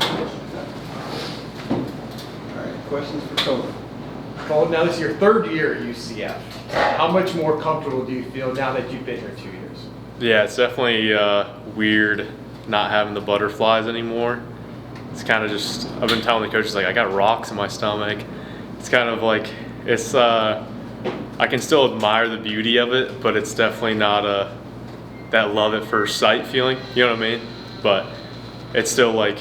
All right, questions for Colton? Colton, now this is your third year at UCF. How much more comfortable do you feel now that you've been here 2 years? Yeah, it's definitely weird not having the butterflies anymore. It's kind of just, I've been telling the coaches, like, I got rocks in my stomach. It's kind of like, it's, I can still admire the beauty of it, but it's definitely not that love at first sight feeling, you know what I mean? But it's still like,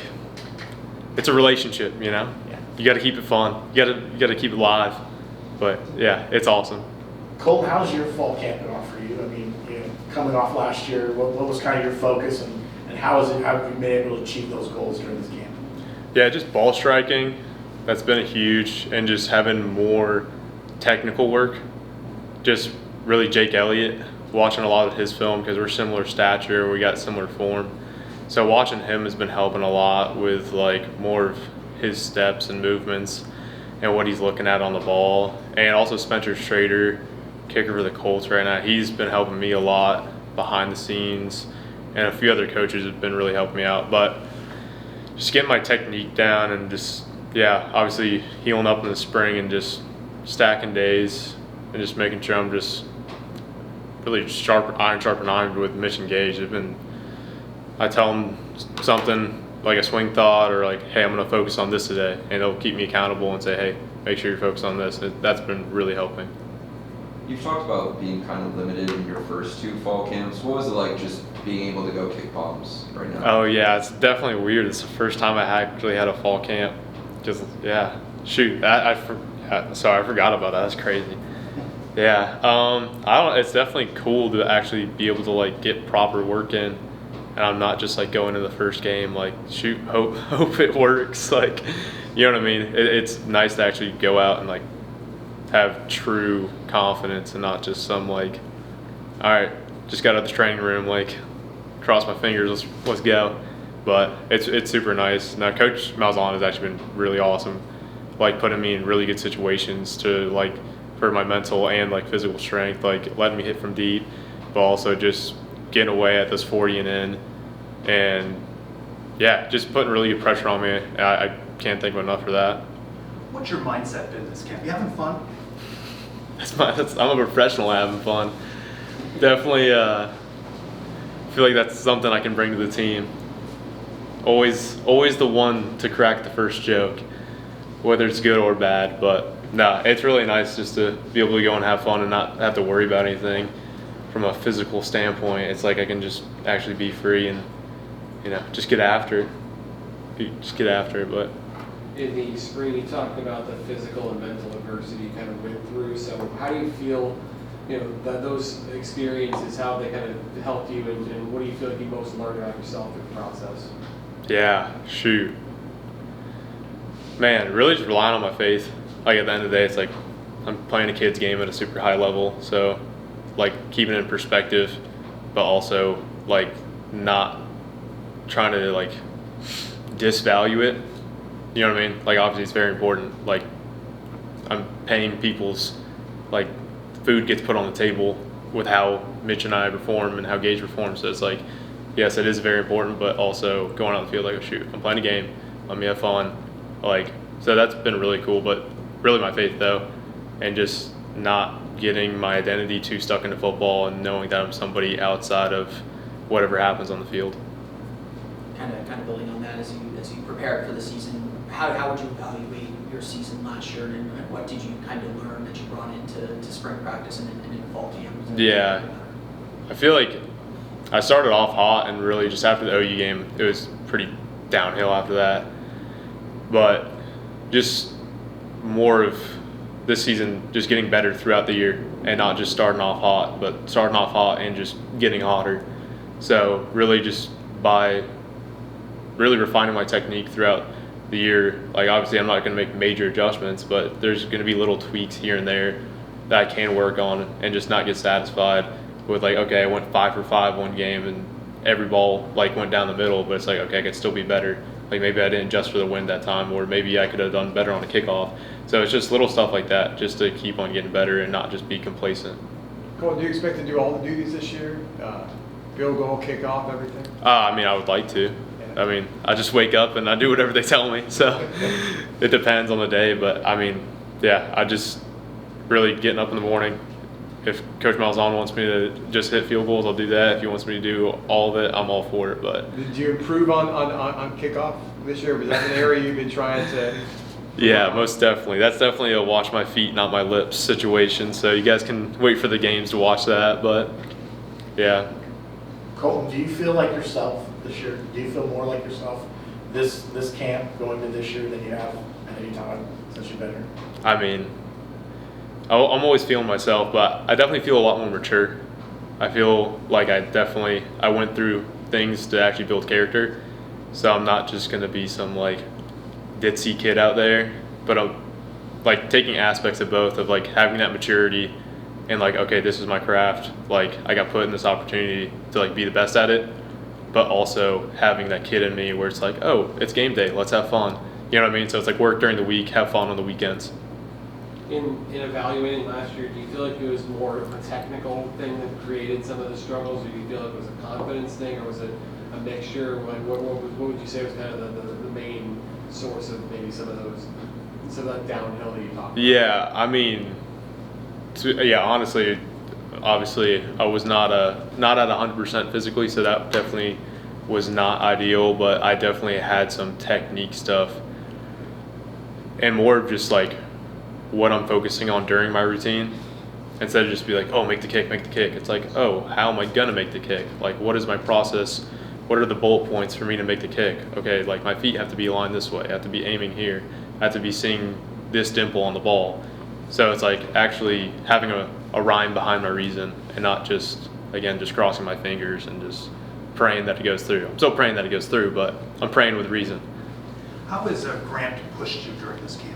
it's a relationship, you know? Yeah. You got to keep it fun. You got to keep it live. But yeah, it's awesome. Colton, how's your fall camp been off for you? I mean, coming off last year, what was kind of your focus, and how have you been able to achieve those goals during this camp? Yeah, just ball striking. That's been a huge, and just having more technical work. Just really Jake Elliott, watching a lot of his film because we're similar stature, we got similar form. So watching him has been helping a lot with like more of his steps and movements and what he's looking at on the ball. And also Spencer Schrader, kicker for the Colts right now, he's been helping me a lot behind the scenes, and a few other coaches have been really helping me out. But just getting my technique down and just, yeah, obviously healing up in the spring and just stacking days and just making sure I'm just really sharpen iron with Mitch and Gage. I tell them something like a swing thought or like, hey, I'm going to focus on this today, and they'll keep me accountable and say, hey, make sure you're focused on this. That's been really helping. You've talked about being kind of limited in your first two fall camps. What was it like just being able to go kick bombs right now? Oh yeah, it's definitely weird. It's the first time I actually had a fall camp. Just, yeah, shoot, sorry, I forgot about that. That's crazy. Yeah, it's definitely cool to actually be able to like get proper work in, and I'm not just like going to the first game like, shoot, hope it works. Like, you know what I mean? It's nice to actually go out and like have true confidence and not just some like, all right, just got out of the training room, like, cross my fingers, let's go. But it's super nice. Now Coach Malzahn has actually been really awesome, like putting me in really good situations to like for my mental and like physical strength, like letting me hit from deep, but also just getting away at this 40 and in, and yeah, just putting really good pressure on me. I can't thank him enough for that. What's your mindset been this camp? You having fun? I'm a professional at having fun. Definitely feel like that's something I can bring to the team. Always the one to crack the first joke, whether it's good or bad. But no, it's really nice just to be able to go and have fun and not have to worry about anything from a physical standpoint. It's like I can just actually be free and, you know, just get after it. But in the spring, you talked about the physical and mental adversity you kind of went through. So how do you feel, that those experiences, how they kind of helped you, and what do you feel like you most learned about yourself through the process? yeah, shoot. Man, really just relying on my faith. Like at the end of the day, it's like I'm playing a kid's game at a super high level. So like keeping it in perspective, but also like not trying to like disvalue it. You know what I mean? Like obviously it's very important. Like I'm paying people's, like food gets put on the table with how Mitch and I perform and how Gage performs. So it's like, yes, it is very important, but also going out the field like, oh shoot, I'm playing a game, let me have fun. Like, so that's been really cool, but really my faith though, and just not getting my identity too stuck into football and knowing that I'm somebody outside of whatever happens on the field. Kind of building on that as you prepared for the season, how would you evaluate your season last year, and what did you kind of learn that you brought into spring practice and in fall camp? Yeah, I feel like I started off hot, and really just after the OU game, it was pretty downhill after that. But just more of this season, just getting better throughout the year, and not just starting off hot, but starting off hot and just getting hotter. So really just by really refining my technique throughout the year. Like obviously I'm not going to make major adjustments, but there's going to be little tweaks here and there that I can work on, and just not get satisfied with like, okay, I went 5 for 5 one game and every ball like went down the middle, but it's like, okay, I could still be better. Like maybe I didn't adjust for the wind that time, or maybe I could have done better on a kickoff. So it's just little stuff like that, just to keep on getting better and not just be complacent. Colton, do you expect to do all the duties this year? Field goal, kickoff, everything? I mean, I would like to. Yeah. I mean, I just wake up and I do whatever they tell me. So it depends on the day. But I mean, yeah, I just really getting up in the morning. If Coach Malzahn wants me to just hit field goals, I'll do that. If he wants me to do all of it, I'm all for it. But Did you improve on kickoff this year? Was that an area you've been trying to? yeah, most definitely. That's definitely a watch my feet, not my lips situation. So you guys can wait for the games to watch that. But yeah. Colton, do you feel like yourself this year? Do you feel more like yourself this camp going to this year than you have at any time since you've been here? I mean, I'm always feeling myself, but I definitely feel a lot more mature. I feel like I went through things to actually build character. So I'm not just going to be some like ditzy kid out there, but I'm like taking aspects of both, of like having that maturity and like, okay, this is my craft. Like I got put in this opportunity to like be the best at it, but also having that kid in me where it's like, oh, it's game day, let's have fun. You know what I mean? So it's like work during the week, have fun on the weekends. In evaluating last year, do you feel like it was more of a technical thing that created some of the struggles, or do you feel like it was a confidence thing, or was it a mixture? Like, what would you say was kind of the main source of maybe some of that downhill that you talked about? Yeah, I mean, honestly, obviously, I was not at 100% physically, so that definitely was not ideal. But I definitely had some technique stuff, and more of just like what I'm focusing on during my routine, instead of just be like, oh, make the kick. It's like, oh, how am I gonna make the kick? Like, what is my process? What are the bullet points for me to make the kick? Okay, like my feet have to be aligned this way. I have to be aiming here. I have to be seeing this dimple on the ball. So it's like actually having a rhyme behind my reason, and not just, again, just crossing my fingers and just praying that it goes through. I'm still praying that it goes through, but I'm praying with reason. How has Grant pushed you during this camp?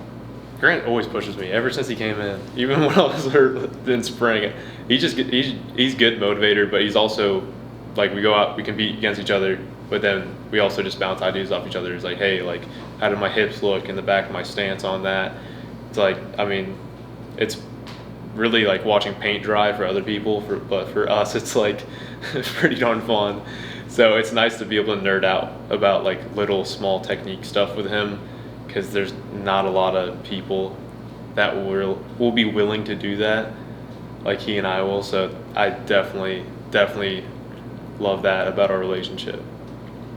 Grant always pushes me ever since he came in. Even when I was hurt in spring, he's good motivator, but he's also like, we go out, we compete against each other, but then we also just bounce ideas off each other. It's like, hey, like how do my hips look in the back of my stance on that? It's like, I mean, it's really like watching paint dry for other people, but for us, it's like it's pretty darn fun. So it's nice to be able to nerd out about like little small technique stuff with him, because there's not a lot of people that will be willing to do that like he and I will. So I definitely love that about our relationship.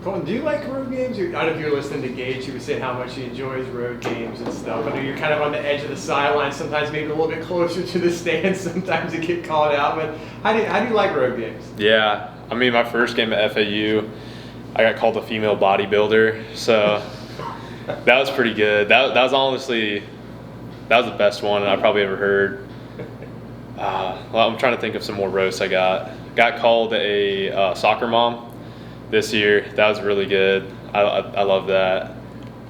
Colton, do you like road games? I don't know if you're listening to Gage, he was saying how much he enjoys road games and stuff. I know you're kind of on the edge of the sideline, sometimes maybe a little bit closer to the stands, sometimes you get called out, but how do you like road games? Yeah, I mean, my first game at FAU, I got called a female bodybuilder, so that was pretty good. That was honestly, that was the best one I probably ever heard. Well, I'm trying to think of some more roasts I got. Got called a soccer mom this year. That was really good. I love that.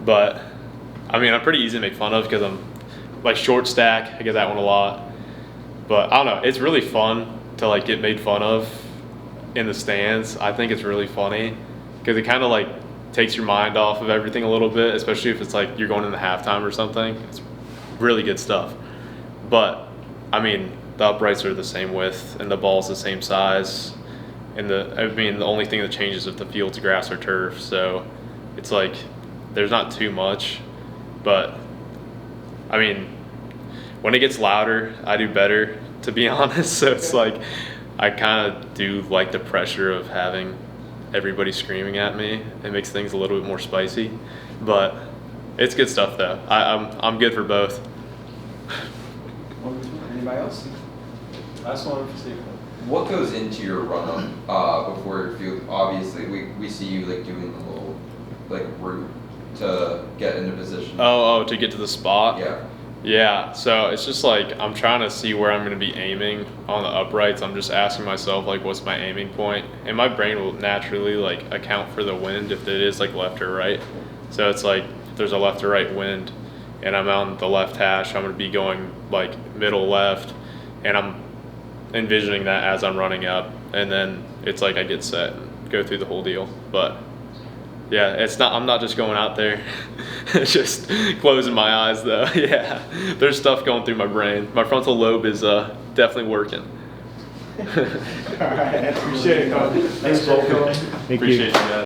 But I mean, I'm pretty easy to make fun of because I'm like short stack. I get that one a lot. But I don't know. It's really fun to like get made fun of in the stands. I think it's really funny because it kind of like takes your mind off of everything a little bit, especially if it's like you're going into halftime or something. It's really good stuff. But I mean, the uprights are the same width and the ball's the same size. And the only thing that changes is if the field's grass or turf. So it's like there's not too much. But I mean, when it gets louder, I do better, to be honest. So it's like I kind of do like the pressure of having everybody screaming at me. It makes things a little bit more spicy. But it's good stuff though. I'm good for both. Anybody else? Last one for Steve. What goes into your run-up before your field? Obviously, we see you like doing the little like route to get into position. Oh, to get to the spot? Yeah. Yeah, so it's just like I'm trying to see where I'm going to be aiming on the uprights. I'm just asking myself like, what's my aiming point? And my brain will naturally like account for the wind if it is like left or right. So it's like if there's a left or right wind and I'm on the left hash, I'm going to be going like middle left, and I'm envisioning that as I'm running up, and then it's like I get set and go through the whole deal. But yeah, I'm not just going out there just closing my eyes though. Yeah, there's stuff going through my brain. My frontal lobe is definitely working. All right, I appreciate it, Colton. Thanks, Colton. Appreciate you guys.